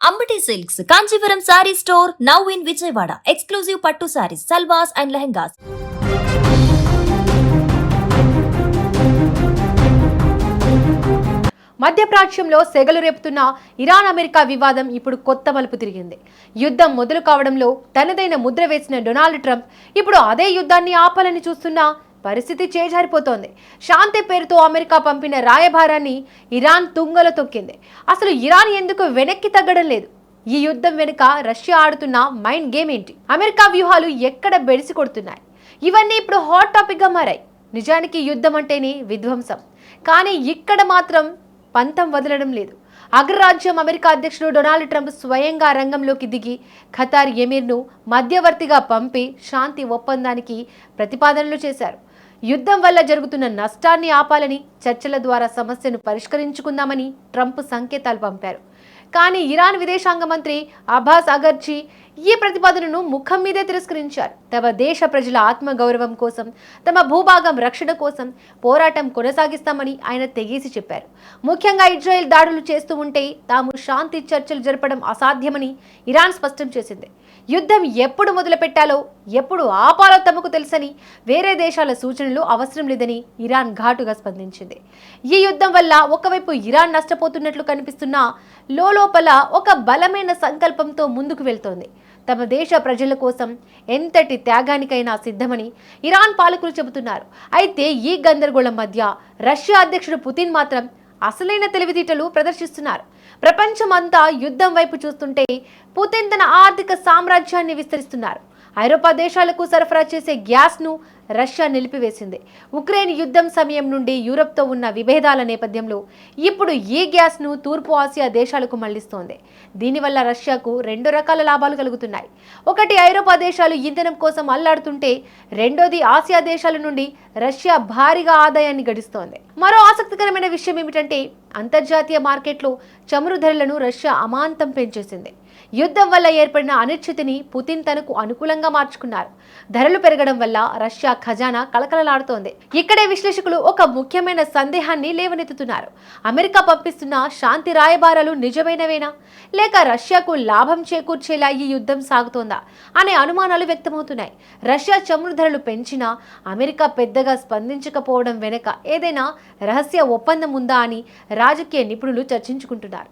Ambati silks Kanchipuram sorry store now in Vijayawada. Exclusive పట్టు saris, సల్వాస్ and lehengas. మధ్యప్రాచ్యంలో సెగలు రేపుతున్న Iran America వివాదం ఇప్పుడు కొత్త మలుపు తిరిగింది. యుద్ధం మొదలు కావడంలో తనదైన ముద్ర వేసిన డొనాల్డ్ ట్రంప్ ఇప్పుడు అదే యుద్ధాన్ని ఆపాలని చూస్తున్న పరిస్థితి చేజారిపోతోంది. శాంతి పేరుతో అమెరికా పంపిన రాయబారాన్ని ఇరాన్ తుంగలో తొక్కింది. అసలు ఇరాన్ ఎందుకు వెనక్కి తగ్గడం లేదు? ఈ యుద్ధం వెనుక రష్యా ఆడుతున్న మైండ్ గేమ్ ఏంటి? అమెరికా వ్యూహాలు ఎక్కడ బెడిసి కొడుతున్నాయి? ఇవన్నీ ఇప్పుడు హాట్ టాపిక్ గా మారాయి. నిజానికి యుద్ధం అంటేనే విధ్వంసం, కానీ ఇక్కడ మాత్రం పంతం వదలడం లేదు. అగ్రరాజ్యం అమెరికా అధ్యక్షుడు డొనాల్డ్ ట్రంప్ స్వయంగా రంగంలోకి దిగి ఖతార్ ఎమీర్ను మధ్యవర్తిగా పంపి శాంతి ఒప్పందానికి ప్రతిపాదనలు చేశారు. యుద్ధం వల్ల జరుగుతున్న నష్టాన్ని ఆపాలని, చర్చల ద్వారా సమస్యను పరిష్కరించుకుందామని ట్రంప్ సంకేతాలు పంపారు. కానీ ఇరాన్ విదేశాంగ మంత్రి అబ్బాస్ అగర్చి ఈ ప్రతిపాదనను ముఖం మీదే తిరస్కరించారు. తమ దేశ ప్రజల ఆత్మగౌరవం కోసం, తమ భూభాగం రక్షణ కోసం పోరాటం కొనసాగిస్తామని ఆయన తెగేసి చెప్పారు. ముఖ్యంగా ఇజ్రాయెల్ దాడులు చేస్తూ ఉంటే తాము శాంతి చర్చలు జరపడం అసాధ్యమని ఇరాన్ స్పష్టం చేసింది. యుద్ధం ఎప్పుడు మొదలు పెట్టాలో, ఎప్పుడు ఆపాలో తమకు తెలుసని, వేరే దేశాల సూచనలు అవసరం లేదని ఇరాన్ ఘాటుగా స్పందించింది. ఈ యుద్ధం వల్ల ఒకవైపు ఇరాన్ నష్టపోతున్నట్లు కనిపిస్తున్నా లోపల ఒక బలమైన సంకల్పంతో ముందుకు వెళ్తోంది. తమ దేశ ప్రజల కోసం ఎంతటి త్యాగానికైనా సిద్ధమని ఇరాన్ పాలకులు చెబుతున్నారు. అయితే ఈ గందరగోళం మధ్య రష్యా అధ్యక్షుడు పుతిన్ మాత్రం అసలైన తెలివితేటలు ప్రదర్శిస్తున్నారు. ప్రపంచమంతా యుద్ధం వైపు చూస్తుంటే పుతిన్ తన ఆర్థిక సామ్రాజ్యాన్ని విస్తరిస్తున్నారు. ఐరోపా దేశాలకు సరఫరా చేసే గ్యాస్ను రష్యా నిలిపివేసింది. ఉక్రెయిన్ యుద్ధం సమయం నుండి యూరప్తో ఉన్న విభేదాల నేపథ్యంలో ఇప్పుడు ఈ గ్యాస్ను తూర్పు ఆసియా దేశాలకు మళ్లిస్తోంది. దీనివల్ల రష్యాకు రెండు రకాల లాభాలు కలుగుతున్నాయి. ఒకటి, ఐరోపా దేశాలు ఇంధనం కోసం అల్లాడుతుంటే, రెండోది ఆసియా దేశాల నుండి రష్యా భారీగా ఆదాయాన్ని గడిస్తోంది. మరో ఆసక్తికరమైన విషయం ఏమిటంటే, అంతర్జాతీయ మార్కెట్లో చమురు ధరలను రష్యా అమాంతం పెంచేసింది. యుద్ధం వల్ల ఏర్పడిన అనిశ్చితిని పుతిన్ తనకు అనుకూలంగా మార్చుకున్నారు. ధరలు పెరగడం వల్ల రష్యా ఖజానా కలకలలాడుతోంది. ఇక్కడే విశ్లేషకులు ఒక ముఖ్యమైన సందేహాన్ని లేవనెత్తుతున్నారు. అమెరికా పంపిస్తున్న శాంతి రాయబారాలు నిజమైనవేనా, లేక రష్యాకు లాభం చేకూర్చేలా ఈ యుద్ధం సాగుతోందా అనే అనుమానాలు వ్యక్తమవుతున్నాయి. రష్యా చమురు ధరలు పెంచినా అమెరికా పెద్దగా స్పందించకపోవడం వెనుక ఏదైనా రహస్య ఒప్పందం ఉందా అని రాజకీయ నిపుణులు చర్చించుకుంటున్నారు.